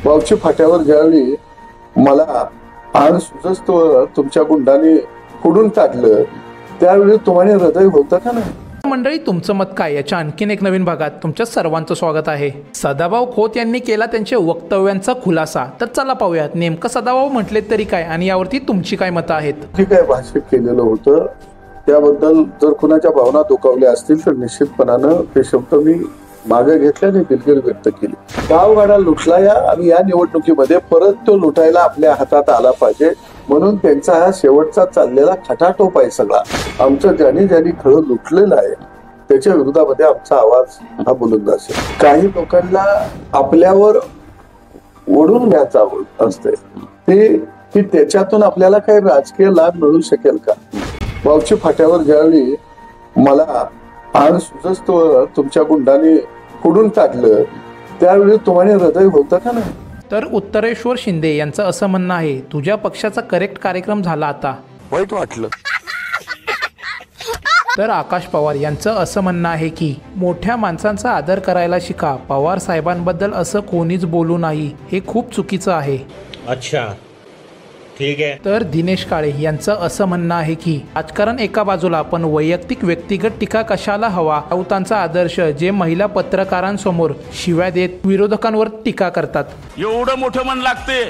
वावची फाट्यावर ज्यावेळी मला आण सुजस्तोवर तुमच्या गुंडाने फोडून काढलं त्यावेळी तुम्हाला हृदय होतं का नाही? मंडळी, तुमचं मत काय याच्या आणखीन एक नवीन भागात तुमच्या सर्वांचं स्वागत आहे। सदाभाऊ खोत यांनी केला त्यांच्या वक्तव्यांचा खुलासा, तर चला पाहूयात नेमकं सदाभाऊ म्हटले तरी काय आणि यावरती तुमची काय मतं आहेत। ठीक आहे, भाष्य केलेलं होतं त्याबद्दल जर कुणाच्या भावना दुखावल्या असतील तर निश्चितपणानं ते शब्द मी मागे घेतल्याने दिलगिरी व्यक्त केली। गावगाडा लुटला या आणि या निवडणुकीमध्ये परत तो लुटायला आपल्या हातात आला पाहिजे म्हणून त्यांचा हा शेवटचा चाललेला खटाटोप आहे सगळा। आमचं ज्यांनी ज्यांनी खरं लुटलेलं आहे त्याच्या विरोधामध्ये आमचा आवाज हा बुलंद असेल। काही लोकांना आपल्यावर ओढून घ्यायचा असते की त्याच्यातून आपल्याला काही राजकीय लाभ मिळू शकेल का? वावची फाट्यावर ज्यावेळी मला आण सुजस्तोवर तुमच्या गुंडाने फोडून काढलं त्यावेळी तुम्हाला हृदय होतं का नाही? तर उत्तरेश्वर शिंदे यांचं असं म्हणणं आहे, तुझ्या पक्षाचा करेक्ट कार्यक्रम झाला, आता वाईट वाटलं। तर आकाश पवार यांचं असं म्हणणं आहे की मोठ्या माणसांचा आदर करायला शिका, पवार साहेबांबद्दल असं कोणीच बोलू नाही, हे खूप चुकीचं आहे। अच्छा, ठीक आहे। तर दिनेश काळे यांचं असं म्हणणं आहे की राजकारण एका बाजूला पण वैयक्तिक व्यक्तिगत टीका कशाला हवा? राऊतांचा आदर्श जे महिला पत्रकारांसमोर शिव्या देत विरोधकांवर टीका करतात, एवढं मोठं मन लागते।